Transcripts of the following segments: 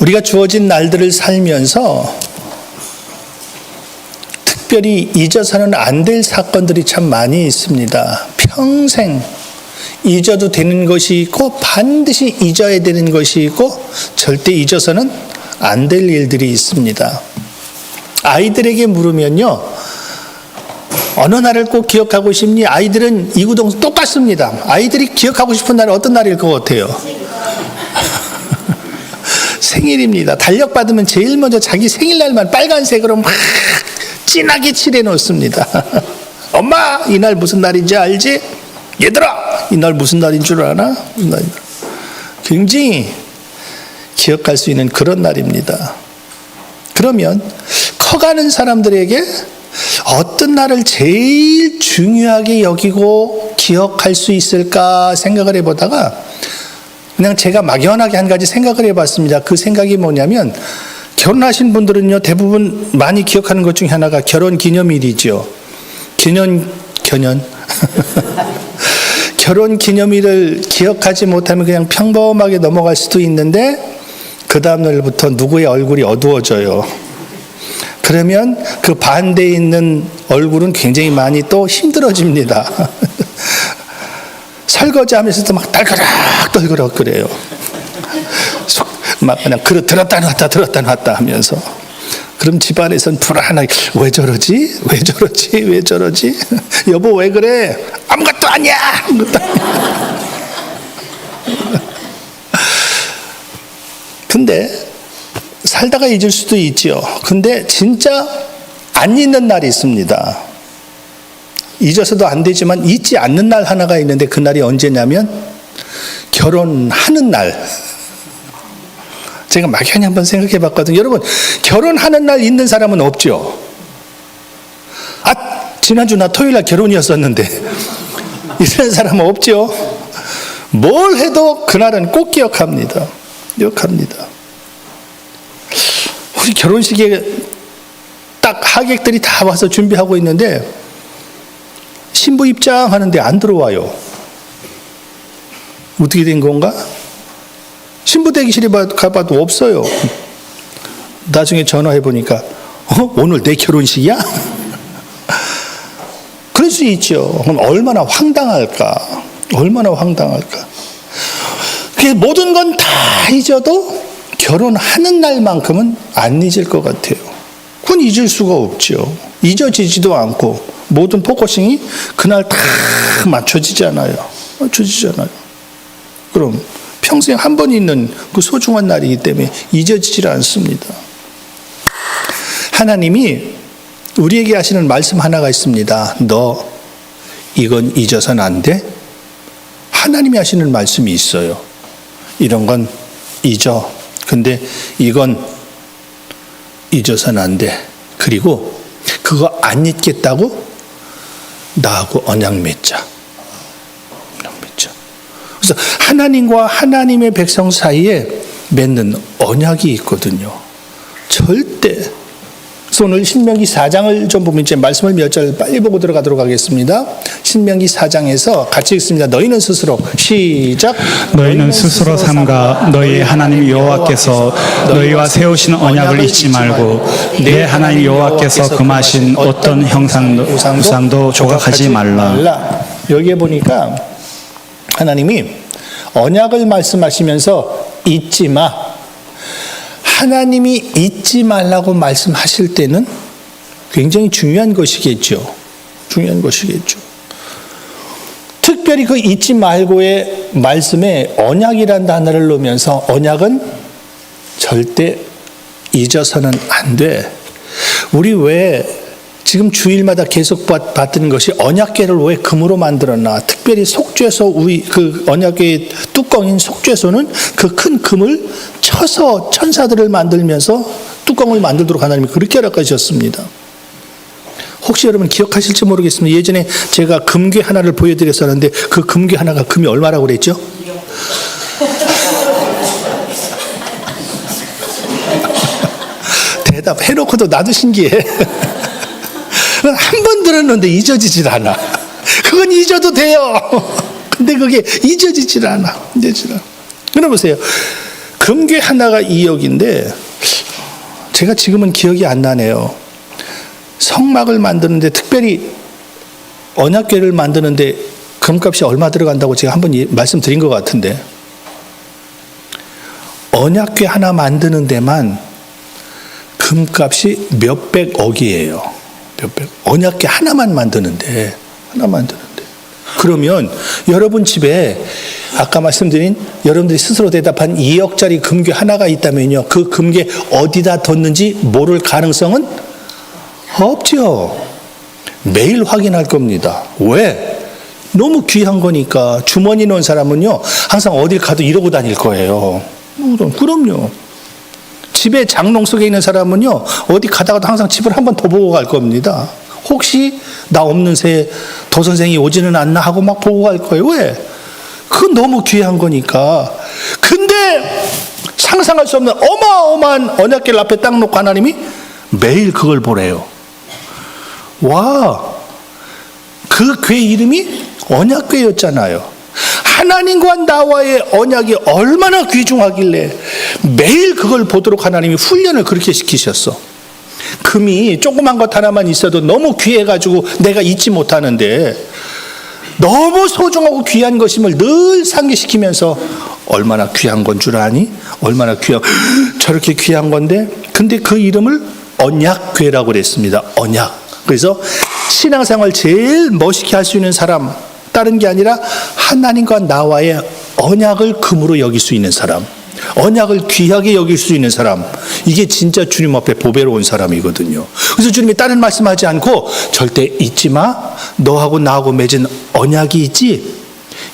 우리가 주어진 날들을 살면서 특별히 잊어서는 안 될 사건들이 참 많이 있습니다. 평생 잊어도 되는 것이 있고 반드시 잊어야 되는 것이 있고 절대 잊어서는 안 될 일들이 있습니다. 아이들에게 물으면요, 어느 날을 꼭 기억하고 싶니? 아이들은 이구동성 똑같습니다. 아이들이 기억하고 싶은 날은 어떤 날일 것 같아요? 생일입니다. 달력받으면 제일 먼저 자기 생일날만 빨간색으로 막 진하게 칠해 놓습니다. 엄마, 이날 무슨 날인지 알지? 얘들아, 이날 무슨 날인 줄 아나? 굉장히 기억할 수 있는 그런 날입니다. 그러면 커가는 사람들에게 어떤 날을 제일 중요하게 여기고 기억할 수 있을까 생각을 해보다가 그냥 제가 막연하게 한 가지 생각을 해봤습니다. 그 생각이 뭐냐면, 결혼하신 분들은요, 대부분 많이 기억하는 것 중에 하나가 결혼 기념일이죠. 결혼 기념일을 기억하지 못하면 그냥 평범하게 넘어갈 수도 있는데 그 다음날부터 누구의 얼굴이 어두워져요. 그러면 그 반대에 있는 얼굴은 굉장히 많이 또 힘들어집니다. 설거지 하면서도 막 딸그락 그래요. 막 그냥 그릇 들었다 놨다 하면서. 그럼 집안에선 불안하게 왜 저러지? 여보 왜 그래? 아무것도 아니야. 근데 살다가 잊을 수도 있죠. 근데 진짜 안 잊는 날이 있습니다. 잊어서도 안 되지만 잊지 않는 날 하나가 있는데 그 날이 언제냐면 결혼하는 날. 제가 막연히 한번 생각해 봤거든요. 여러분, 결혼하는 날 잊는 사람은 없죠? 지난주 나 토요일 날 결혼이었었는데 이런 사람은 없죠? 뭘 해도 그날은 꼭 기억합니다. 우리 결혼식에 딱 하객들이 다 와서 준비하고 있는데 신부 입장하는데 안 들어와요. 어떻게 된 건가? 신부 대기실에 가봐도 없어요. 나중에 전화해 보니까 오늘 내 결혼식이야? 그럴 수 있죠. 그럼 얼마나 황당할까? 그래서 모든 건 다 잊어도 결혼하는 날만큼은 안 잊을 것 같아요. 그건 잊을 수가 없죠. 잊어지지도 않고 모든 포커싱이 그날 다 맞춰지잖아요. 그럼 평생 한 번 있는 그 소중한 날이기 때문에 잊어지질 않습니다. 하나님이 우리에게 하시는 말씀 하나가 있습니다. 너 이건 잊어서는 안 돼? 하나님이 하시는 말씀이 있어요. 이런 건 잊어. 근데 이건 잊어서는 안 돼. 그리고 그거 안 잊겠다고 나하고 언약 맺자. 그래서 하나님과 하나님의 백성 사이에 맺는 언약이 있거든요. 절대. 그래서 오늘 신명기 4장을 좀 보면 이제 말씀을 몇 절 빨리 보고 들어가도록 하겠습니다. 신명기 4장에서 같이 읽습니다. 너희는 스스로 시작. 너희는 스스로 삼가 너희 하나님 여호와께서 너희와 세우신 언약을 잊지 말고 내 하나님 여호와께서 금하신 어떤 우상도 조각하지 말라. 여기에 보니까 하나님이 언약을 말씀하시면서 잊지 마. 하나님이 잊지 말라고 말씀하실 때는 굉장히 중요한 것이겠죠. 특별히 그 잊지 말고의 말씀에 언약이라는 단어를 넣으면서 언약은 절대 잊어서는 안 돼. 우리 왜 지금 주일마다 계속 봤던 것이 언약궤를 왜 금으로 만들었나? 특별히 속죄소 그 언약궤의 뚜껑인 속죄소는 그 큰 금을 쳐서 천사들을 만들면서 뚜껑을 만들도록 하나님이 그렇게 허락하셨습니다. 혹시 여러분 기억하실지 모르겠습니다. 예전에 제가 금괴 하나를 보여드렸었는데 그 금괴 하나가 금이 얼마라고 그랬죠? 대답해놓고도 나도 신기해. 한 번 들었는데 잊어지질 않아. 그건 잊어도 돼요. 근데 그게 잊어지질 않아. 여러분 보세요. 금괴 하나가 2억인데 제가 지금은 기억이 안 나네요. 성막을 만드는데 특별히 언약궤를 만드는데 금값이 얼마 들어간다고 제가 한번 말씀드린 것 같은데 언약궤 하나 만드는 데만 금값이 몇백억이에요. 몇백. 언약궤 하나만 만드는데 그러면 여러분 집에 아까 말씀드린 여러분들이 스스로 대답한 2억짜리 금괴 하나가 있다면요. 그 금괴 어디다 뒀는지 모를 가능성은 없죠. 매일 확인할 겁니다. 왜? 너무 귀한 거니까. 주머니 넣은 사람은요. 항상 어딜 가도 이러고 다닐 거예요. 그럼요. 집에 장롱 속에 있는 사람은요. 어디 가다가도 항상 집을 한 번 더 보고 갈 겁니다. 혹시 나 없는 새에 도선생이 오지는 않나 하고 막 보고 갈 거예요. 왜? 그건 너무 귀한 거니까. 근데 상상할 수 없는 어마어마한 언약궤 앞에 딱 놓고 하나님이 매일 그걸 보래요. 와, 그 궤 이름이 언약궤였잖아요. 하나님과 나와의 언약이 얼마나 귀중하길래 매일 그걸 보도록 하나님이 훈련을 그렇게 시키셨어. 금이 조그만 것 하나만 있어도 너무 귀해가지고 내가 잊지 못하는데 너무 소중하고 귀한 것임을 늘 상기시키면서 얼마나 귀한 건 줄 아니? 얼마나 저렇게 귀한 건데 근데 그 이름을 언약궤라고 그랬습니다. 언약. 그래서 신앙생활 제일 멋있게 할 수 있는 사람 다른 게 아니라 하나님과 나와의 언약을 금으로 여길 수 있는 사람, 언약을 귀하게 여길 수 있는 사람, 이게 진짜 주님 앞에 보배로운 사람이거든요. 그래서 주님이 다른 말씀하지 않고 절대 잊지 마. 너하고 나하고 맺은 언약이 있지.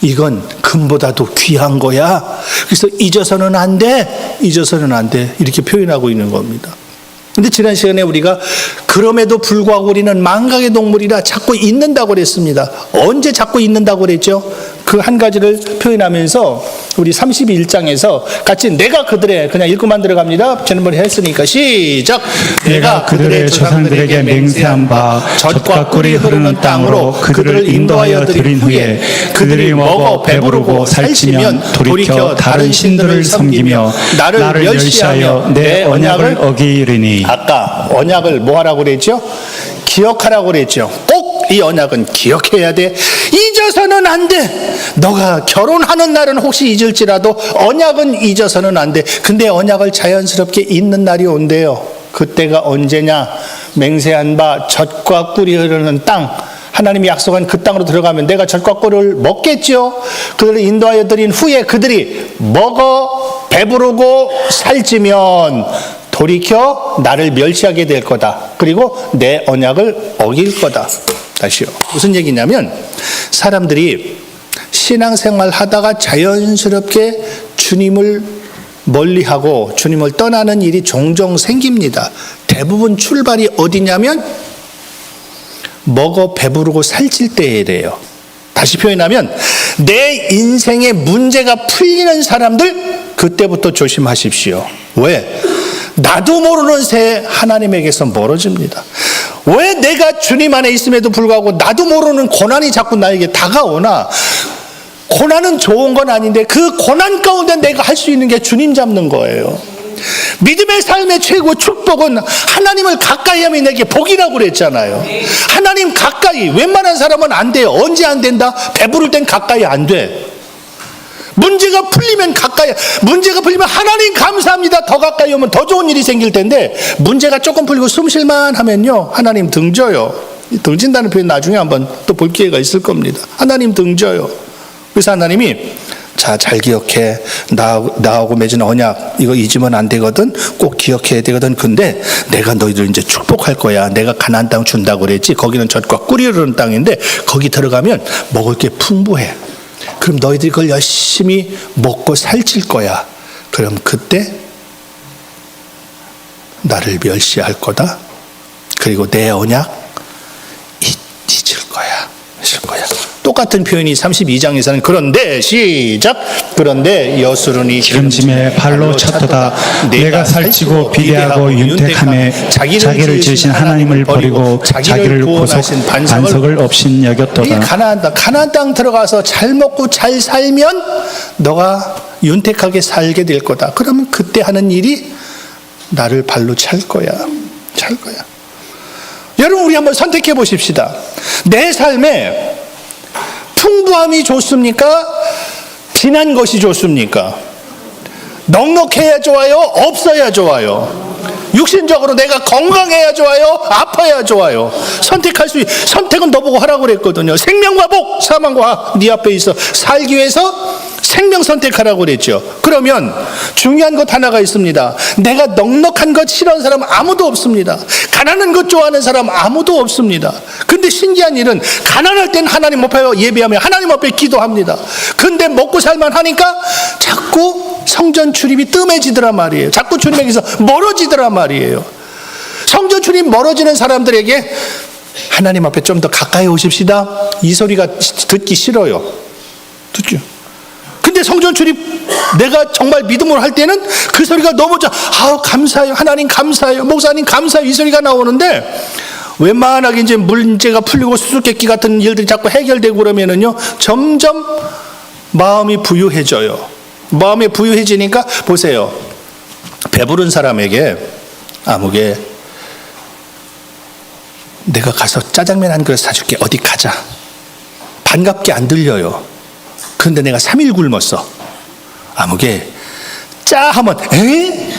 이건 금보다도 귀한 거야. 그래서 잊어서는 안 돼. 잊어서는 안 돼. 이렇게 표현하고 있는 겁니다. 근데 지난 시간에 우리가 그럼에도 불구하고 우리는 망각의 동물이라 자꾸 잊는다고 그랬습니다. 언제 자꾸 잊는다고 그랬죠? 그 한 가지를 표현하면서 우리 31장에서 같이 내가 그들의 그냥 읽고만 들어갑니다. 지난번에 했으니까 시작. 내가 그들의 조상들에게 맹세한 바 젖과 꿀이 흐르는 땅으로 그들을 인도하여 드린 후에 그들이 먹어 배부르고 살찌면 돌이켜 다른 신들을 섬기며 나를 멸시하여 내 언약을 어기리니. 아까 언약을 뭐 하라고 그랬죠? 기억하라고 그랬죠. 꼭 이 언약은 기억해야 돼. 잊어서는 안 돼. 너가 결혼하는 날은 혹시 잊을지라도 언약은 잊어서는 안 돼. 근데 언약을 자연스럽게 잊는 날이 온대요. 그때가 언제냐? 맹세한 바 젖과 꿀이 흐르는 땅. 하나님이 약속한 그 땅으로 들어가면 내가 젖과 꿀을 먹겠죠. 그들을 인도하여 드린 후에 그들이 먹어 배부르고 살찌면 돌이켜 나를 멸시하게 될 거다. 그리고 내 언약을 어길 거다. 다시요. 무슨 얘기냐면 사람들이 신앙생활 하다가 자연스럽게 주님을 멀리하고 주님을 떠나는 일이 종종 생깁니다. 대부분 출발이 어디냐면 먹어 배부르고 살찔 때에래요. 다시 표현하면 내 인생의 문제가 풀리는 사람들 그때부터 조심하십시오. 왜? 나도 모르는 새 하나님에게서 멀어집니다. 왜 내가 주님 안에 있음에도 불구하고 나도 모르는 고난이 자꾸 나에게 다가오나? 고난은 좋은 건 아닌데 그 고난 가운데 내가 할 수 있는 게 주님 잡는 거예요. 믿음의 삶의 최고 축복은 하나님을 가까이 하면 내게 복이라고 그랬잖아요. 하나님 가까이. 웬만한 사람은 안 돼요. 언제 안 된다? 배부를 땐 가까이 안 돼. 문제가 풀리면 가까이, 문제가 풀리면 하나님 감사합니다. 더 가까이 오면 더 좋은 일이 생길 텐데 문제가 조금 풀리고 숨 쉴만 하면요 하나님 등져요. 등진다는 표현 나중에 한번 또 볼 기회가 있을 겁니다. 하나님 등져요. 그래서 하나님이 자, 잘 기억해. 나하고 맺은 언약 이거 잊으면 안 되거든. 꼭 기억해야 되거든. 근데 내가 너희들 이제 축복할 거야. 내가 가나안 땅 준다고 그랬지. 거기는 젖과 꿀이 흐르는 땅인데 거기 들어가면 먹을 게 풍부해. 그럼 너희들이 그걸 열심히 먹고 살찔 거야. 그럼 그때 나를 멸시할 거다. 그리고 내 언약 잊을 거야. 잊을 거야. 똑같은 표현이 32장에서는 그런데 시작. 그런데 여수론이 기름짐에 발로 쳤도다. 내가 살찌고 비대하고 윤택함에 자기를 지으신 하나님을 버리고 자기를 구속하신 반석을 없인 여겼도다. 가나안 땅 들어가서 잘 먹고 잘 살면 너가 윤택하게 살게 될 거다. 그러면 그때 하는 일이 나를 발로 찰 거야. 여러분, 우리 한번 선택해 보십시다. 내 삶에 풍부함이 좋습니까? 진한 것이 좋습니까? 넉넉해야 좋아요? 없어야 좋아요? 육신적으로 내가 건강해야 좋아요? 아파야 좋아요? 선택은 너보고 하라고 그랬거든요. 생명과 복, 사망과 네 앞에 있어. 살기 위해서 생명 선택하라고 그랬죠. 그러면 중요한 것 하나가 있습니다. 내가 넉넉한 것 싫어하는 사람 아무도 없습니다. 가난한 것 좋아하는 사람 아무도 없습니다. 근데 신기한 일은 가난할 땐 하나님 앞에 예배하며 하나님 앞에 기도합니다. 근데 먹고 살만 하니까 자꾸 성전 출입이 뜸해지더란 말이에요. 자꾸 주님에게서 멀어지더란 말이에요. 성전 출입 멀어지는 사람들에게 하나님 앞에 좀 더 가까이 오십시다, 이 소리가 듣기 싫어요. 듣죠? 근데 성전 출입 내가 정말 믿음으로 할 때는 그 소리가 너무 감사해요, 하나님 감사해요, 목사님 감사해요, 이 소리가 나오는데 웬만하게 이제 문제가 풀리고 수수께끼 같은 일들이 자꾸 해결되고 그러면은요, 점점 마음이 부유해져요. 마음이 부유해지니까 보세요. 배부른 사람에게 아무개 내가 가서 짜장면 한 그릇 사줄게, 어디 가자. 반갑게 안 들려요. 그런데 내가 3일 굶었어. 아무개 짜 하면 에?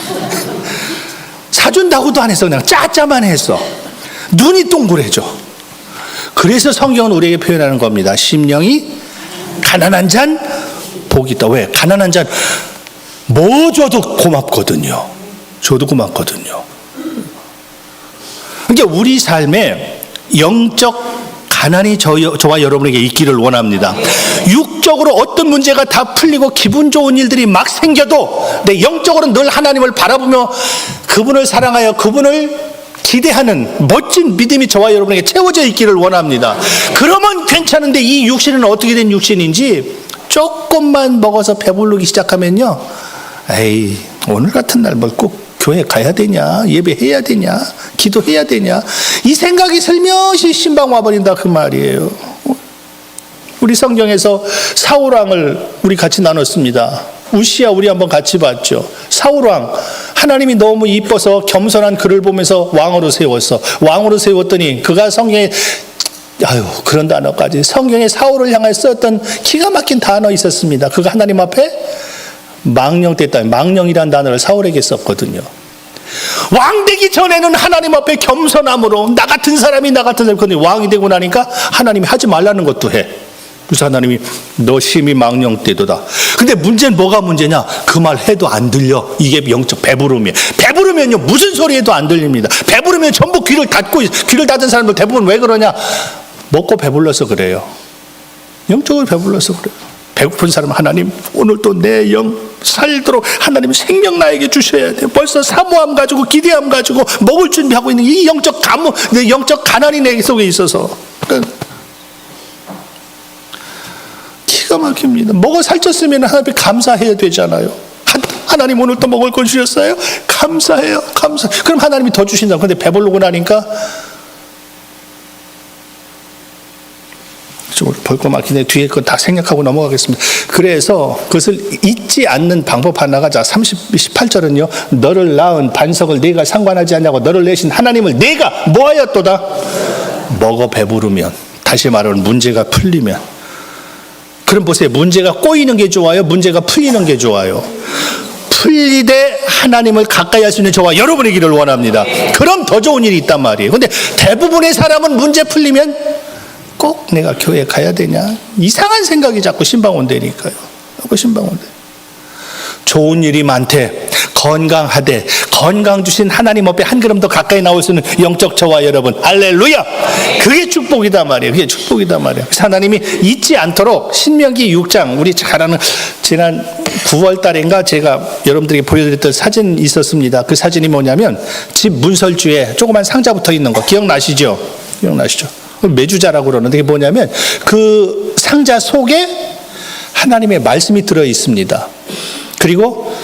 사준다고도 안 했어. 그냥 짜짜만 했어. 눈이 동그래져. 그래서 성경은 우리에게 표현하는 겁니다. 심령이 가난한 잔 복이 있다. 왜? 가난한 잔 뭐 줘도 고맙거든요. 줘도 고맙거든요. 그러니까 우리 삶에 영적 가난이 저와 여러분에게 있기를 원합니다. 육적으로 어떤 문제가 다 풀리고 기분 좋은 일들이 막 생겨도 내 영적으로 늘 하나님을 바라보며 그분을 사랑하여 그분을 기대하는 멋진 믿음이 저와 여러분에게 채워져 있기를 원합니다. 그러면 괜찮은데 이 육신은 어떻게 된 육신인지 조금만 먹어서 배부르기 시작하면요, 에이, 오늘 같은 날 뭘 꼭 교회 가야 되냐, 예배해야 되냐, 기도해야 되냐, 이 생각이 슬며시 신방 와버린다, 그 말이에요. 우리 성경에서 사울왕을 우리 같이 나눴습니다. 우시야 우리 한번 같이 봤죠. 사울왕, 하나님이 너무 이뻐서 겸손한 그를 보면서 왕으로 세웠어. 왕으로 세웠더니 그가 성경에 그런 단어까지, 성경에 사울을 향해 썼던 기가 막힌 단어 있었습니다. 그가 하나님 앞에 망령됐다. 망령이라는 단어를 사울에게 썼거든요. 왕 되기 전에는 하나님 앞에 겸손함으로 나 같은 사람이 그런데 왕이 되고 나니까 하나님이 하지 말라는 것도 해. 그래서 하나님이 너 심히 망령되도다. 근데 문제는 뭐가 문제냐? 그 말 해도 안 들려. 이게 영적 배부름이에요. 배부르면요, 무슨 소리 해도 안 들립니다. 배부르면 전부 귀를 닫은 사람들 대부분 왜 그러냐? 먹고 배불러서 그래요. 영적으로 배불러서 그래요. 배고픈 사람, 하나님 오늘 또 내 영 살도록 하나님 생명 나에게 주셔야 돼요. 벌써 사모함 가지고 기대함 가지고 먹을 준비하고 있는 이 영적 내 영적 가난이 내 속에 있어서 기가 막힙니다. 먹어 살쪘으면 하나님 감사해야 되잖아요. 하나님 오늘 또 먹을 걸 주셨어요? 감사해요. 그럼 하나님이 더 주신다. 근데 배부르고 나니까 볼거 막히네. 뒤에 거 다 생략하고 넘어가겠습니다. 그래서 그것을 잊지 않는 방법 하나가 18절은요. 너를 낳은 반석을 네가 상관하지 않냐고 너를 내신 하나님을 네가 뭐하였도다? 먹어 배부르면, 다시 말하면 문제가 풀리면. 그럼 보세요. 문제가 꼬이는 게 좋아요? 문제가 풀리는 게 좋아요? 풀리되 하나님을 가까이 할 수 있는 저와 여러분이기를 원합니다. 그럼 더 좋은 일이 있단 말이에요. 근데 대부분의 사람은 문제 풀리면 꼭 내가 교회 가야 되냐, 이상한 생각이 자꾸 신방 온다니까요. 좋은 일이 많대, 건강하대, 건강 주신 하나님 앞에 한 걸음 더 가까이 나올 수 있는 영적 저와 여러분, 할렐루야. 그게 축복이다 말이에요. 그래서 하나님이 잊지 않도록 신명기 6장, 우리 잘 아는 지난 9월 달인가 제가 여러분들에게 보여드렸던 사진이 있었습니다. 그 사진이 뭐냐면 집 문설주에 조그만 상자 붙어 있는 거 기억나시죠? 매주자라고 그러는데, 그게 뭐냐면 그 상자 속에 하나님의 말씀이 들어 있습니다. 그리고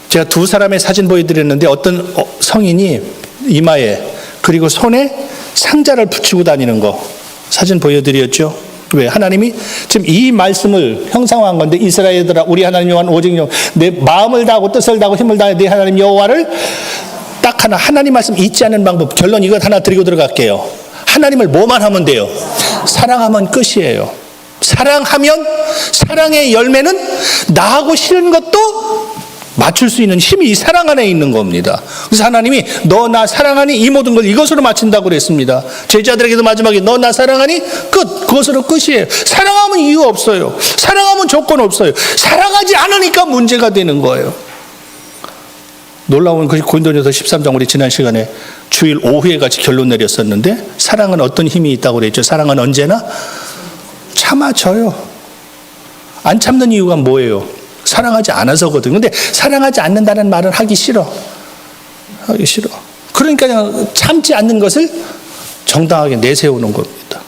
제가 두 사람의 사진 보여드렸는데, 어떤 성인이 이마에 그리고 손에 상자를 붙이고 다니는 거 사진 보여드렸죠. 왜? 하나님이 지금 이 말씀을 형상화한 건데, 이스라엘들아 우리 하나님 여호와는 오직 내 마음을 다하고 뜻을 다하고 힘을 다해 내 하나님 여호와를 딱 하나, 하나님 말씀 잊지 않는 방법. 결론 이것 하나 드리고 들어갈게요. 하나님을 뭐만 하면 돼요? 사랑하면 끝이에요. 사랑하면, 사랑의 열매는 나하고 싫은 것도 맞출 수 있는 힘이 이 사랑 안에 있는 겁니다. 그래서 하나님이 너 나 사랑하니 이 모든 걸 이것으로 마친다고 그랬습니다. 제자들에게도 마지막에 너 나 사랑하니 끝. 그것으로 끝이에요. 사랑하면 이유 없어요. 사랑하면 조건 없어요. 사랑하지 않으니까 문제가 되는 거예요. 놀라운 것이 고린도전서 13장 우리 지난 시간에 주일 오후에 같이 결론 내렸었는데, 사랑은 어떤 힘이 있다고 그랬죠? 사랑은 언제나 참아줘요. 안 참는 이유가 뭐예요? 사랑하지 않아서거든요. 근데 사랑하지 않는다는 말은 하기 싫어. 하기 싫어. 그러니까 그냥 참지 않는 것을 정당하게 내세우는 겁니다.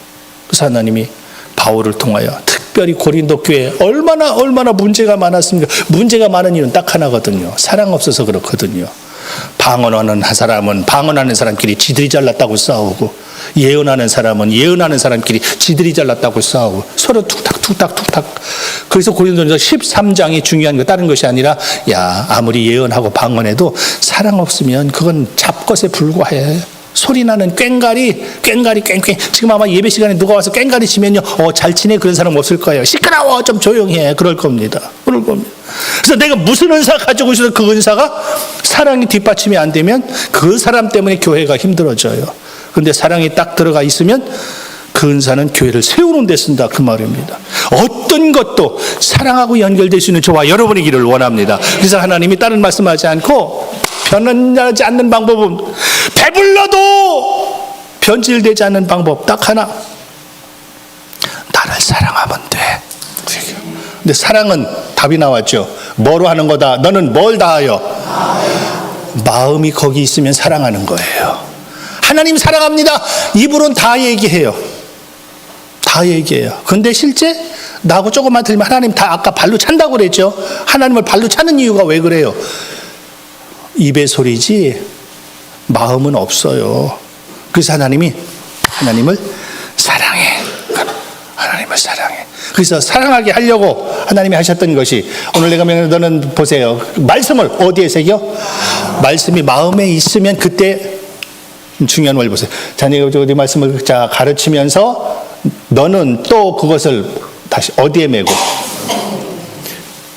그래서 하나님이 바울을 통하여 특별히 고린도 교회에 얼마나 문제가 많았습니까? 문제가 많은 이유는 딱 하나거든요. 사랑 없어서 그렇거든요. 방언하는 사람은 방언하는 사람끼리 지들이 잘났다고 싸우고, 예언하는 사람은 예언하는 사람끼리 지들이 잘났다고 싸우고, 서로 툭탁. 그래서 고린도전서 13장이 중요한 거 다른 것이 아니라, 야 아무리 예언하고 방언해도 사랑 없으면 그건 잡것에 불과해. 소리나는 꽹가리. 지금 아마 예배 시간에 누가 와서 꽹가리 치면요, 잘 치네 그런 사람 없을 거예요. 시끄러워 좀 조용히 해. 그럴 겁니다. 그래서 내가 무슨 은사 가지고 있어도 그 은사가 사랑이 뒷받침이 안 되면 그 사람 때문에 교회가 힘들어져요. 그런데 사랑이 딱 들어가 있으면 그 은사는 교회를 세우는 데 쓴다, 그 말입니다. 어떤 것도 사랑하고 연결될 수 있는 저와 여러분이기를 원합니다. 그래서 하나님이 다른 말씀하지 않고, 변하지 않는 방법은, 배불러도 변질되지 않는 방법 딱 하나, 나를 사랑하면 돼. 근데 사랑은 답이 나왔죠. 뭐로 하는 거다? 너는 뭘 다하여? 마음이 거기 있으면 사랑하는 거예요. 하나님 사랑합니다. 입으로는 다 얘기해요. 다 얘기해요. 근데 실제 나하고 조금만 들면 하나님 다 아까 발로 찬다고 그랬죠. 하나님을 발로 차는 이유가 왜 그래요? 입의 소리지 마음은 없어요. 그래서 하나님을 사랑해. 하나님을 사랑해. 그래서 사랑하게 하려고 하나님이 하셨던 것이, 오늘 내가 명령, 너는 보세요. 말씀을 어디에 새겨? 말씀이 마음에 있으면 그때 중요한 걸 보세요. 자네가 어디 말씀을 가르치면서 너는 또 그것을 다시 어디에 메고,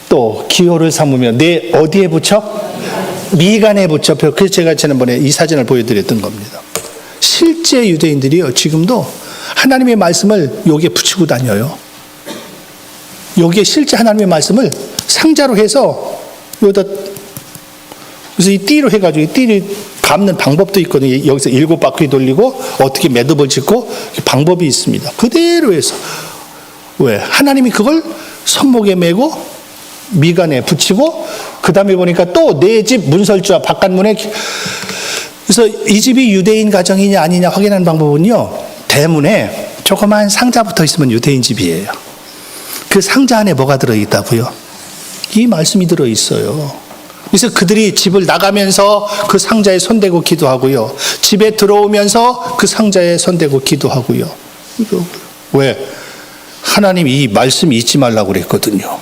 또 기호를 삼으며 내 어디에 붙여? 미간에 붙여. 그래서 제가 지난번에 이 사진을 보여드렸던 겁니다. 실제 유대인들이요, 지금도 하나님의 말씀을 여기에 붙이고 다녀요. 여기에 실제 하나님의 말씀을 상자로 해서 여기다, 그래서 이 띠로 해가지고, 이 띠를 감는 방법도 있거든요. 여기서 7바퀴 돌리고 어떻게 매듭을 짓고 방법이 있습니다. 그대로 해서. 왜? 하나님이 그걸 손목에 메고 미간에 붙이고, 그 다음에 보니까 또 내 집 문설주와 바깥문에, 그래서 이 집이 유대인 가정이냐 아니냐 확인하는 방법은요, 대문에 조그만 상자 붙어 있으면 유대인 집이에요. 그 상자 안에 뭐가 들어있다고요? 이 말씀이 들어있어요. 그래서 그들이 집을 나가면서 그 상자에 손대고 기도하고요, 집에 들어오면서 그 상자에 손대고 기도하고요. 왜? 하나님이 이 말씀 잊지 말라고 그랬거든요.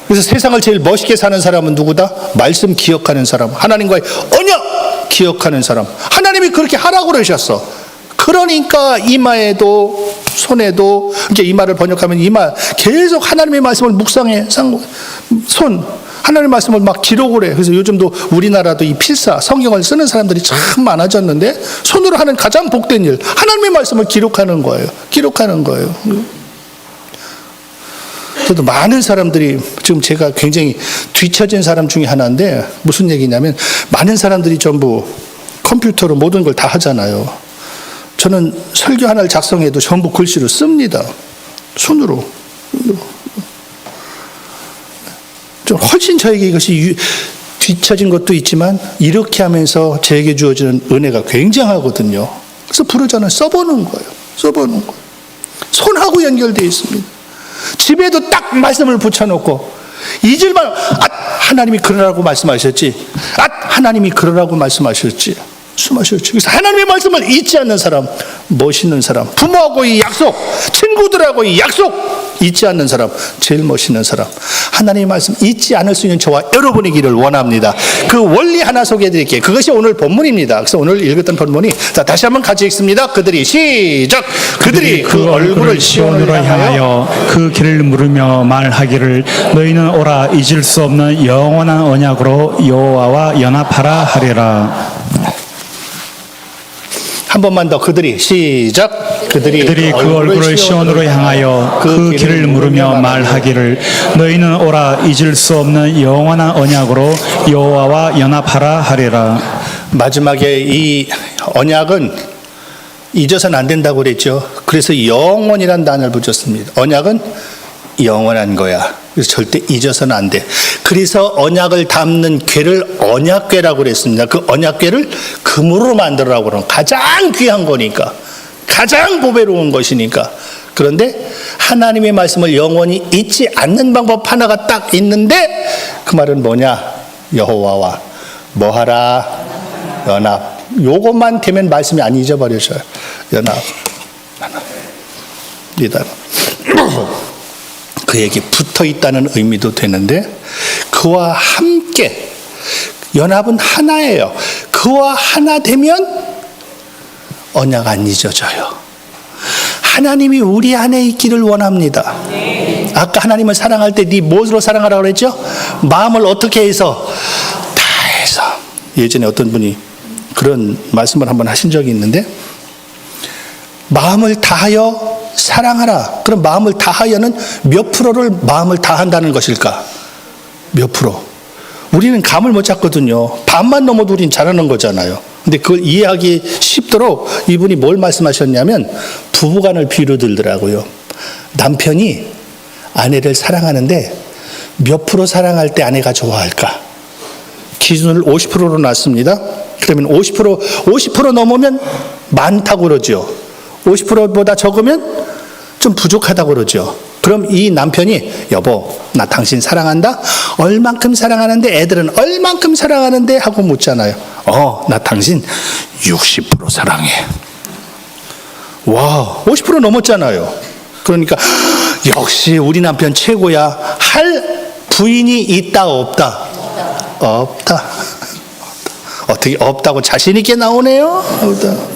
그래서 세상을 제일 멋있게 사는 사람은 누구다? 말씀 기억하는 사람, 하나님과의 언약 기억하는 사람. 하나님이 그렇게 하라고 그러셨어. 그러니까 이마에도 손에도, 이제 이마를 번역하면 이마, 계속 하나님의 말씀을 묵상해. 하나님의 말씀을 막 기록을 해. 그래서 요즘도 우리나라도 이 필사 성경을 쓰는 사람들이 참 많아졌는데, 손으로 하는 가장 복된 일, 하나님의 말씀을 기록하는 거예요. 저도 많은 사람들이, 지금 제가 굉장히 뒤처진 사람 중에 하나인데, 무슨 얘기냐면, 많은 사람들이 전부 컴퓨터로 모든 걸 다 하잖아요. 저는 설교 하나를 작성해도 전부 글씨로 씁니다. 손으로. 좀 훨씬 저에게 이것이 뒤처진 것도 있지만, 이렇게 하면서 저에게 주어지는 은혜가 굉장하거든요. 그래서 부르자는 써보는 거예요. 손하고 연결되어 있습니다. 집에도 딱 말씀을 붙여놓고, 잊을만, 하나님이 그러라고 말씀하셨지. 하나님이 그러라고 말씀하셨지. 그래서 하나님의 말씀을 잊지 않는 사람, 멋있는 사람, 부모하고의 약속, 친구들하고의 약속 잊지 않는 사람, 제일 멋있는 사람. 하나님의 말씀 잊지 않을 수 있는 저와 여러분이기를 원합니다. 그 원리 하나 소개해 드릴게요. 그것이 오늘 본문입니다. 그래서 오늘 읽었던 본문이, 자, 다시 한번 같이 읽습니다. 그들이 시작. 그들이 그 얼굴을 시온으로 향하여 그 길을 물으며 말하기를 너희는 오라 잊을 수 없는 영원한 언약으로 여호와와 연합하라 하리라. 한 번만 더. 그들이 시작. 그들이 그 얼굴을 시온으로 향하여 그 길을 물으며 말하기를 너희는 오라 잊을 수 없는 영원한 언약으로 여호와와 연합하라 하리라. 마지막에 이 언약은 잊어서는 안 된다고 그랬죠. 그래서 영원이라는 단어를 붙였습니다. 언약은 영원한 거야. 그래서 절대 잊어서는 안 돼. 그래서 언약을 담는 궤를 언약궤라고 그랬습니다. 그 언약궤를 금으로 만들으라고 그러는, 가장 귀한 거니까, 가장 보배로운 것이니까. 그런데 하나님의 말씀을 영원히 잊지 않는 방법 하나가 딱 있는데, 그 말은 뭐냐? 여호와와 뭐하라? 연합. 요것만 되면 말씀이 안 잊어버려져요. 연합. 이단. 그에게 붙어 있다는 의미도 되는데, 그와 함께, 연합은 하나예요. 그와 하나 되면 언약 안 잊어져요. 하나님이 우리 안에 있기를 원합니다. 아까 하나님을 사랑할 때 네 무엇으로 사랑하라고 그랬죠? 마음을 어떻게 해서? 다해서. 예전에 어떤 분이 그런 말씀을 한번 하신 적이 있는데, 마음을 다하여 사랑하라. 그럼 마음을 다하여는 몇 프로를 마음을 다한다는 것일까? 몇 프로? 우리는 감을 못 잡거든요. 반만 넘어도 우린 잘하는 거잖아요. 근데 그걸 이해하기 쉽도록 이분이 뭘 말씀하셨냐면, 부부간을 비유로 들더라고요. 남편이 아내를 사랑하는데 몇 프로 사랑할 때 아내가 좋아할까? 기준을 50%로 놨습니다. 그러면 50% 넘으면 많다고 그러죠. 50%보다 적으면 좀 부족하다고 그러죠. 그럼 이 남편이, 여보, 나 당신 사랑한다? 얼만큼 사랑하는데? 애들은 얼만큼 사랑하는데? 하고 묻잖아요. 나 당신 60% 사랑해. 와, 50% 넘었잖아요. 그러니까 역시 우리 남편 최고야. 할 부인이 있다 없다? 없다. 어떻게 없다고 자신 있게 나오네요.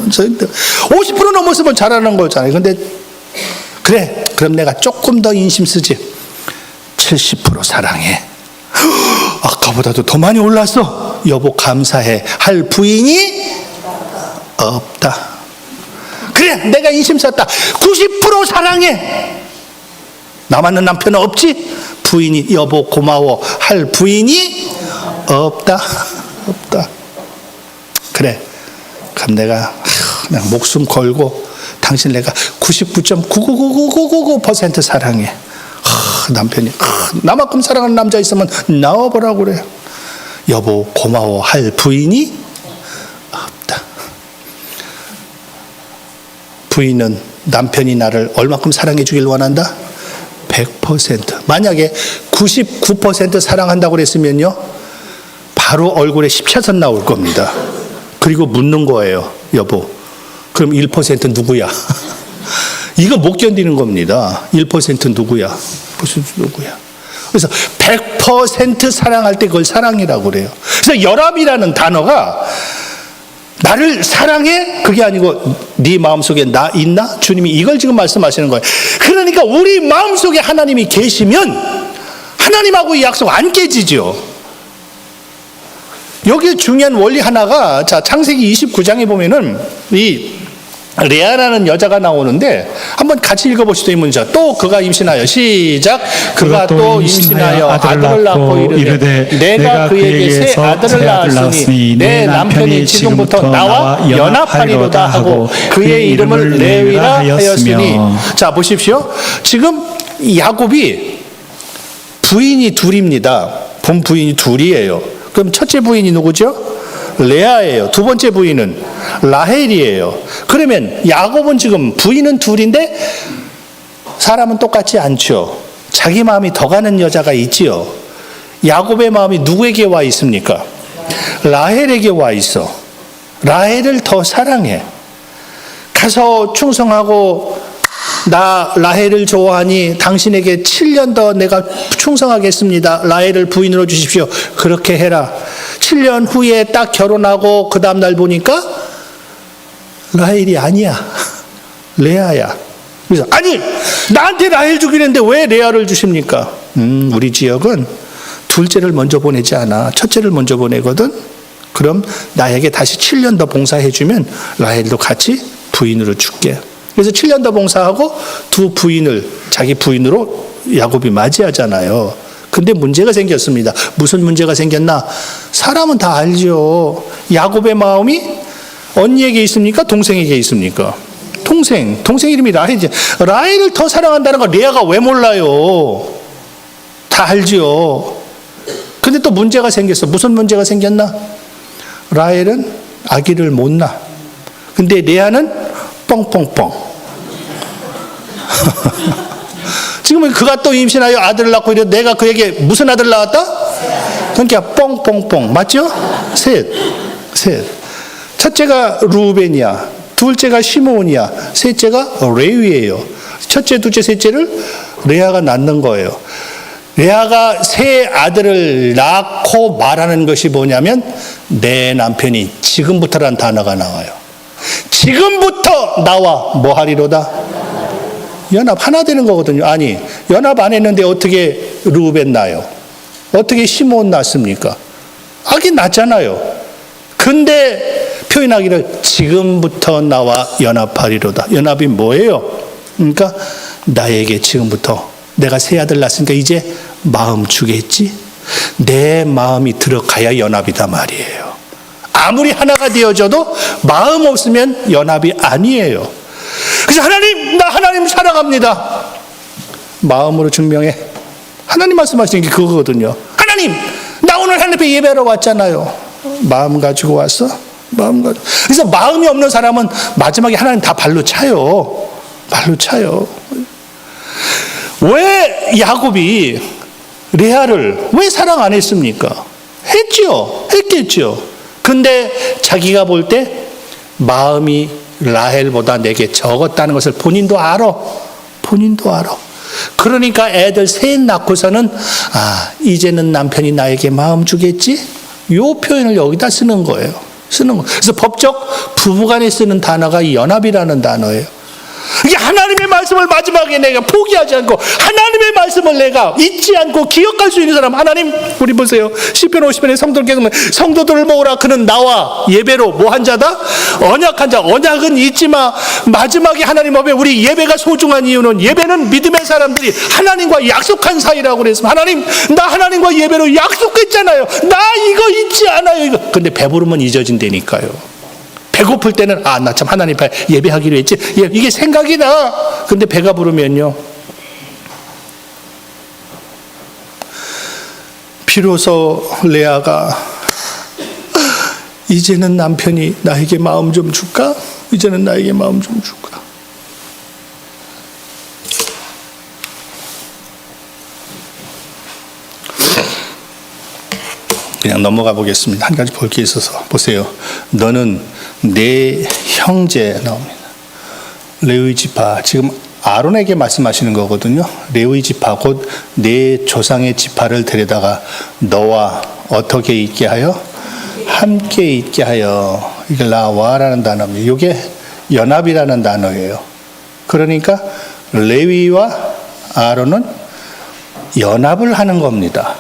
50% 넘었으면 잘하는 거잖아요. 근데 그래, 그럼 내가 조금 더 인심 쓰지. 70% 사랑해. 아까보다도 더 많이 올랐어. 여보 감사해. 할 부인이 없다. 그래, 내가 인심 썼다. 90% 사랑해. 나 맞는 남편은 없지? 부인이 여보 고마워. 할 부인이 없다. 없다. 그래, 그럼 내가 그냥 목숨 걸고 당신 내가 99.99999% 사랑해. 남편이 나만큼 사랑하는 남자 있으면 나와보라고 그래. 여보 고마워. 할 부인이 없다. 부인은 남편이 나를 얼마큼 사랑해 주길 원한다? 100%. 만약에 99% 사랑한다고 그랬으면요, 바로 얼굴에 10차선 나올 겁니다. 그리고 묻는 거예요. 여보, 그럼 1% 누구야? 이거 못 견디는 겁니다. 1% 누구야? 무슨 누구야? 그래서 100% 사랑할 때 그걸 사랑이라고 그래요. 그래서 연합이라는 단어가 나를 사랑해? 그게 아니고 네 마음속에 나 있나? 주님이 이걸 지금 말씀하시는 거예요. 그러니까 우리 마음속에 하나님이 계시면 하나님하고 이 약속 안 깨지죠. 여기 중요한 원리 하나가, 자, 창세기 29장에 보면은 이 레아라는 여자가 나오는데, 한번 같이 읽어보시죠. 이 문자. 또 그가 임신하여, 시작. 그가 또 임신하여 아들을 낳고 이르되 내가 그에게 새 아들을 낳았으니 내 남편이 지금부터 나와 연합하리로다 하고 그의 이름을 레위라 하였으니. 자, 보십시오. 지금 야곱이 부인이 둘입니다. 본 부인이 둘이에요. 그럼 첫째 부인이 누구죠? 레아예요. 두 번째 부인은 라헬이에요. 그러면 야곱은 지금 부인은 둘인데 사람은 똑같지 않죠. 자기 마음이 더 가는 여자가 있지요. 야곱의 마음이 누구에게 와 있습니까? 라헬에게 와 있어. 라헬을 더 사랑해. 가서 충성하고 나 라헬을 좋아하니 당신에게 7년 더 내가 충성하겠습니다. 라헬을 부인으로 주십시오. 그렇게 해라. 7년 후에 딱 결혼하고 그 다음날 보니까 라헬이 아니야. 레아야. 그래서 아니 나한테 라헬 주기로 했는데 왜 레아를 주십니까? 우리 지역은 둘째를 먼저 보내지 않아. 첫째를 먼저 보내거든. 그럼 나에게 다시 7년 더 봉사해주면 라헬도 같이 부인으로 줄게. 그래서 7년 더 봉사하고 두 부인을 자기 부인으로 야곱이 맞이하잖아요. 근데 문제가 생겼습니다. 무슨 문제가 생겼나? 사람은 다 알죠. 야곱의 마음이 언니에게 있습니까? 동생에게 있습니까? 동생 이름이 라헬이지. 라헬을 더 사랑한다는 거 레아가 왜 몰라요? 다 알죠. 근데 또 문제가 생겼어. 무슨 문제가 생겼나? 라헬은 아기를 못 낳아. 근데 레아는 뻥뻥뻥. 지금은 그가 또 임신하여 아들을 낳고 이래 내가 그에게 무슨 아들 낳았다? 그러니까 뻥뻥뻥. 맞죠? 셋. 첫째가 루벤이야. 둘째가 시므온이야. 셋째가 레위예요. 첫째, 둘째, 셋째를 레아가 낳는 거예요. 레아가 세 아들을 낳고 말하는 것이 뭐냐면 내 남편이 지금부터라는 단어가 나와요. 지금부터 나와 뭐 하리로다? 연합 하나 되는 거거든요. 아니 연합 안 했는데 어떻게 루벤 낳아요? 어떻게 시므온 낳습니까? 아기 낳잖아요. 근데 표현하기를 지금부터 나와 연합하리로다. 연합이 뭐예요? 그러니까 나에게 지금부터 내가 세 아들 낳았으니까 이제 마음 주겠지? 내 마음이 들어가야 연합이다 말이에요. 아무리 하나가 되어져도 마음 없으면 연합이 아니에요. 그래서 하나님, 나 하나님 사랑합니다. 마음으로 증명해. 하나님 말씀하시는 게 그거거든요. 하나님, 나 오늘 하나님 앞에 예배하러 왔잖아요. 마음 가지고 왔어? 마음 가지고. 그래서 마음이 없는 사람은 마지막에 하나님 다 발로 차요. 발로 차요. 왜 야곱이 레아를 왜 사랑 안 했습니까? 했겠죠. 근데 자기가 볼 때 마음이 라헬보다 내게 적었다는 것을 본인도 알아. 그러니까 애들 셋 낳고서는 이제는 남편이 나에게 마음 주겠지? 요 표현을 여기다 쓰는 거예요. 그래서 법적 부부간에 쓰는 단어가 연합이라는 단어예요. 이게 하나님의 말씀을 마지막에 내가 포기하지 않고 하나님의 말씀을 내가 잊지 않고 기억할 수 있는 사람. 하나님, 우리 보세요. 시편 50편에 성도들을 모으라. 그는 나와 예배로 뭐한 자다? 언약한 자. 언약은 잊지 마. 마지막에 하나님 앞에 우리 예배가 소중한 이유는 예배는 믿음의 사람들이 하나님과 약속한 사이라고 그랬습니다. 하나님, 나 하나님과 예배로 약속했잖아요. 나 이거 잊지 않아요. 이거. 근데 배부르면 잊어진다니까요. 배고플 때는 나 참 하나님 앞에 예배하기로 했지. 이게 생각이 나. 근데 배가 부르면요. 비로소 레아가 이제는 남편이 나에게 마음 좀 줄까? 이제는 나에게 마음 좀 줄까? 그냥 넘어가 보겠습니다. 한 가지 볼 게 있어서 보세요. 너는 내 형제 나옵니다. 레위 지파. 지금 아론에게 말씀하시는 거거든요. 레위 지파 곧 내 조상의 지파를 데려다가 너와 어떻게 있게 하여? 함께 있게 하여. 이게 라와라는 단어입니다. 이게 연합이라는 단어예요. 그러니까 레위와 아론은 연합을 하는 겁니다.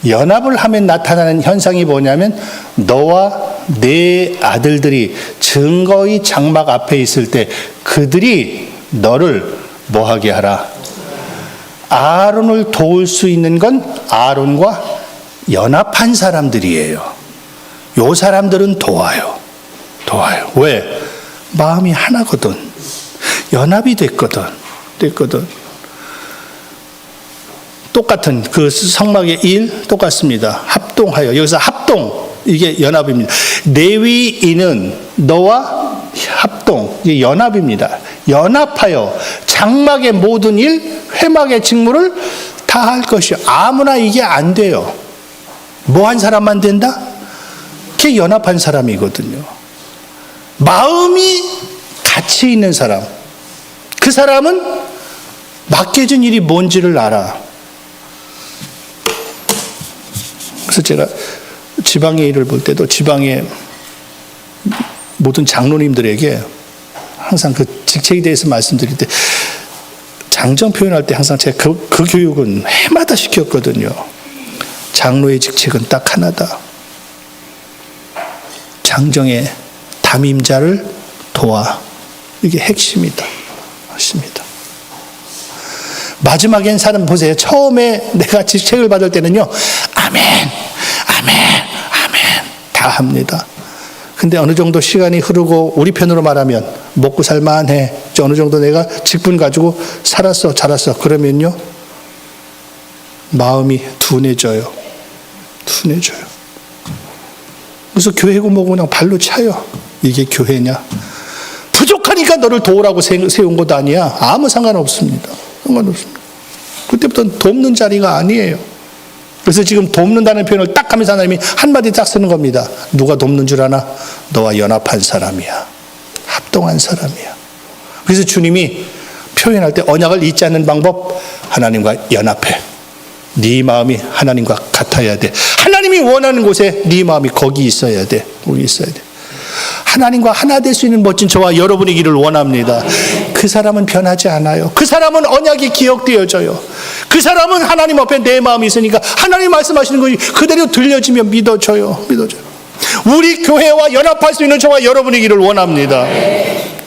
연합을 하면 나타나는 현상이 뭐냐면 너와 내 아들들이 증거의 장막 앞에 있을 때 그들이 너를 뭐하게 하라? 아론을 도울 수 있는 건 아론과 연합한 사람들이에요. 요 사람들은 도와요. 왜? 마음이 하나거든. 연합이 됐거든. 똑같은 그 성막의 일 똑같습니다. 합동하여. 여기서 합동, 이게 연합입니다. 레위인은 너와 합동, 이게 연합입니다. 연합하여 장막의 모든 일, 회막의 직무를 다 할 것이요. 아무나 이게 안 돼요. 뭐 한 사람만 된다? 그게 연합한 사람이거든요. 마음이 가치 있는 사람. 그 사람은 맡겨진 일이 뭔지를 알아. 그래서 제가 지방의 일을 볼 때도 지방의 모든 장로님들에게 항상 그 직책에 대해서 말씀드릴 때 장정 표현할 때 항상 제가 그 교육은 해마다 시켰거든요. 장로의 직책은 딱 하나다. 장정의 담임자를 도와. 이게 핵심이다. 핵심이다. 마지막엔 사람 보세요. 처음에 내가 직책을 받을 때는요. 아멘, 아멘, 아멘 다 합니다. 근데 어느 정도 시간이 흐르고 우리 편으로 말하면 먹고 살만해. 어느 정도 내가 직분 가지고 살았어, 자랐어. 그러면요. 마음이 둔해져요. 둔해져요. 그래서 교회고 뭐고 그냥 발로 차요. 이게 교회냐? 부족하니까 너를 도우라고 세운 것 아니야. 아무 상관없습니다. 상관없습니다. 그때부터는 돕는 자리가 아니에요. 그래서 지금 돕는다는 표현을 딱 하면서 하나님이 한마디 딱 쓰는 겁니다. 누가 돕는 줄 아나? 너와 연합한 사람이야. 합동한 사람이야. 그래서 주님이 표현할 때 언약을 잊지 않는 방법, 하나님과 연합해. 네 마음이 하나님과 같아야 돼. 하나님이 원하는 곳에 네 마음이 거기 있어야 돼. 거기 있어야 돼. 하나님과 하나 될 수 있는 멋진 저와 여러분이기를 원합니다. 그 사람은 변하지 않아요. 그 사람은 언약이 기억되어져요. 그 사람은 하나님 앞에 내 마음이 있으니까 하나님 말씀하시는 것이 그대로 들려지면 믿어져요. 믿어져요. 우리 교회와 연합할 수 있는 저와 여러분이기를 원합니다.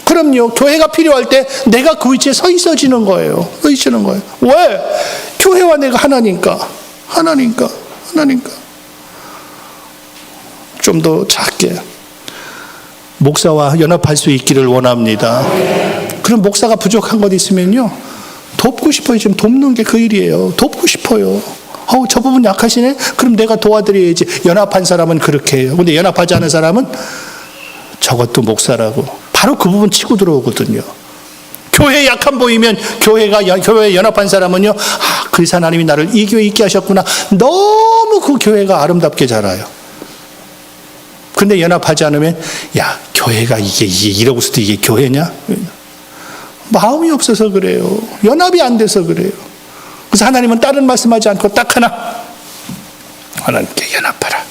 그럼요. 교회가 필요할 때 내가 그 위치에 서 있어지는 거예요. 서 있어지는 거예요. 왜? 교회와 내가 하나니까. 하나니까. 하나니까. 좀 더 작게. 목사와 연합할 수 있기를 원합니다. 그럼 목사가 부족한 것 있으면요. 돕고 싶어요. 지금 돕는 게 그 일이에요. 돕고 싶어요. 저 부분 약하시네? 그럼 내가 도와드려야지. 연합한 사람은 그렇게 해요. 근데 연합하지 않은 사람은 저것도 목사라고. 바로 그 부분 치고 들어오거든요. 교회에 약한 보이면 교회에 연합한 사람은요. 그래서 하나님이 나를 이 교회에 있게 하셨구나. 너무 그 교회가 아름답게 자라요. 근데 연합하지 않으면 야 교회가 이게 이러고서도 이게 교회냐? 마음이 없어서 그래요. 연합이 안 돼서 그래요. 그래서 하나님은 다른 말씀하지 않고 딱 하나 하나님께 연합하라.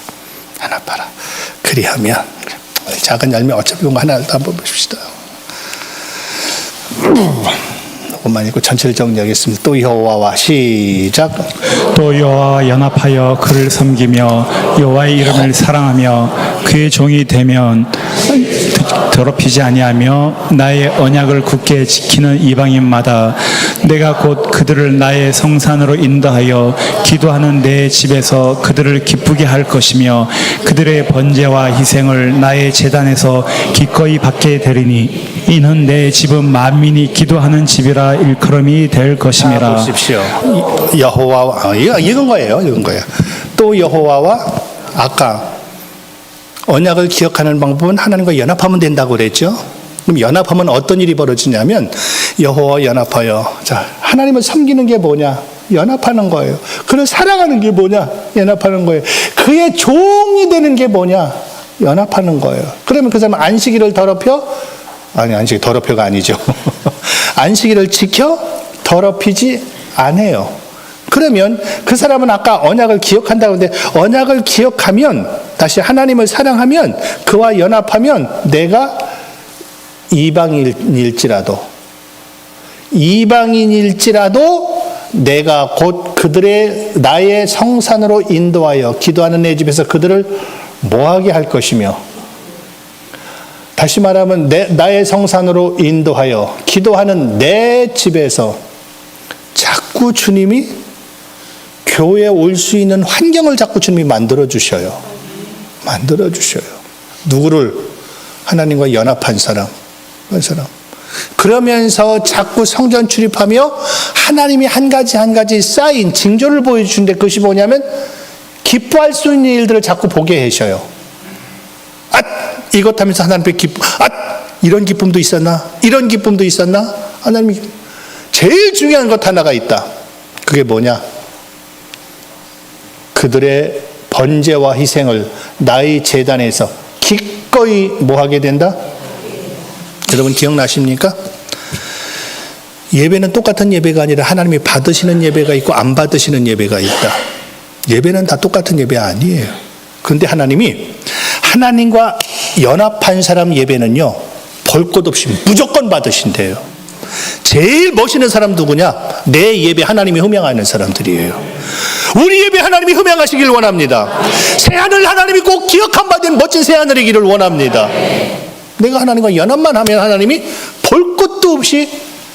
연합하라. 그리하면 작은 열매 어차피 이거 하나도 한번 보십시다. 조금만 읽고 전체를 정리하겠습니다. 또 여호와와 시작. 또 여호와와 연합하여 그를 섬기며 여호와의 이름을 사랑하며 그의 종이 되면 더럽히지 아니하며 나의 언약을 굳게 지키는 이방인마다 내가 곧 그들을 나의 성산으로 인도하여 기도하는 내 집에서 그들을 기쁘게 할 것이며 그들의 번제와 희생을 나의 제단에서 기꺼이 받게 되리니 이는 내 집은 만민이 기도하는 집이라 일컬음이 될 것임이라. 보십시오. 여호와와 읽은 거예요. 읽은 거예요. 또 여호와와 아까 언약을 기억하는 방법은 하나님과 연합하면 된다고 그랬죠. 그럼 연합하면 어떤 일이 벌어지냐면 여호와와 연합하여 자 하나님을 섬기는 게 뭐냐? 연합하는 거예요. 그를 사랑하는 게 뭐냐? 연합하는 거예요. 그의 종이 되는 게 뭐냐? 연합하는 거예요. 그러면 그 사람은 안식일을 더럽혀? 아니 안식일 더럽혀가 아니죠. 안식일을 지켜 더럽히지 않아요. 그러면 그 사람은 아까 언약을 기억한다고 했는데 언약을 기억하면 다시 하나님을 사랑하면 그와 연합하면 내가 이방인일지라도 내가 곧 그들의 나의 성산으로 인도하여 기도하는 내 집에서 그들을 뭐하게 할 것이며 다시 말하면 나의 성산으로 인도하여 기도하는 내 집에서 자꾸 주님이 교회에 올 수 있는 환경을 자꾸 주님이 만들어주셔요. 만들어주셔요. 누구를? 하나님과 연합한 사람. 그러면서 자꾸 성전 출입하며 하나님이 한 가지 쌓인 징조를 보여주는데 그것이 뭐냐면 기뻐할 수 있는 일들을 자꾸 보게 하셔요. 이것 하면서 하나님께 이런 기쁨도 있었나? 이런 기쁨도 있었나? 하나님이 제일 중요한 것 하나가 있다. 그게 뭐냐? 그들의 번제와 희생을 나의 제단에서 기꺼이 뭐 하게 된다? 여러분 기억나십니까? 예배는 똑같은 예배가 아니라 하나님이 받으시는 예배가 있고 안 받으시는 예배가 있다. 예배는 다 똑같은 예배 아니에요. 그런데 하나님이 하나님과 연합한 사람 예배는요, 볼 것 없이 무조건 받으신대요. 제일 멋있는 사람 누구냐? 내 예배 하나님이 흠양하는 사람들이에요. 우리 예배 하나님이 흠양하시길 원합니다. 새하늘 하나님이 꼭 기억한 바 된 멋진 새하늘이기를 원합니다. 내가 하나님과 연합만 하면 하나님이 볼 것도 없이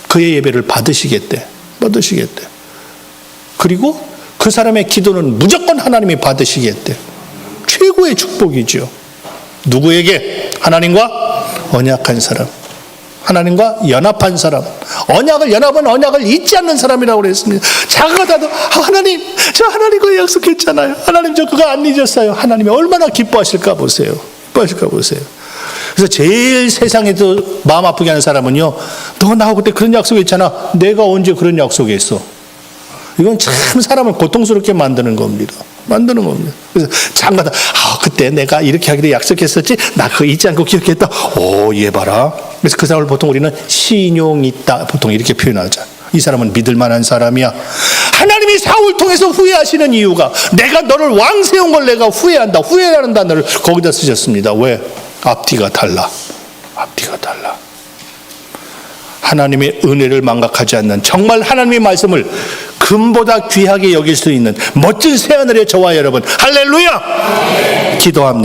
그의 예배를 받으시겠대. 그리고 그 사람의 기도는 무조건 하나님이 받으시겠대. 최고의 축복이죠. 누구에게? 하나님과 언약한 사람, 하나님과 연합한 사람. 연합은 언약을 잊지 않는 사람이라고 그랬습니다. 작아도 하나님, 저 하나님과 약속했잖아요. 하나님, 저 그거 안 잊었어요. 하나님이 얼마나 기뻐하실까 보세요. 그래서 제일 세상에도 마음 아프게 하는 사람은요, 너 나하고 그때 그런 약속했잖아. 내가 언제 그런 약속했어? 이건 참 사람을 고통스럽게 만드는 겁니다. 그래서 잠깐, 그때 내가 이렇게 하기로 약속했었지? 나 그거 잊지 않고 기억했다. 얘 봐라. 그래서 그 사람을 보통 우리는 신용 있다. 보통 이렇게 표현하자. 이 사람은 믿을 만한 사람이야. 하나님이 사울 통해서 후회하시는 이유가, 내가 너를 왕 세운 걸 내가 후회한다. 후회라는 단어를 거기다 쓰셨습니다. 왜? 앞뒤가 달라. 하나님의 은혜를 망각하지 않는, 정말 하나님의 말씀을 금보다 귀하게 여길 수 있는 멋진 새하늘의 저와 여러분, 할렐루야! 기도합니다.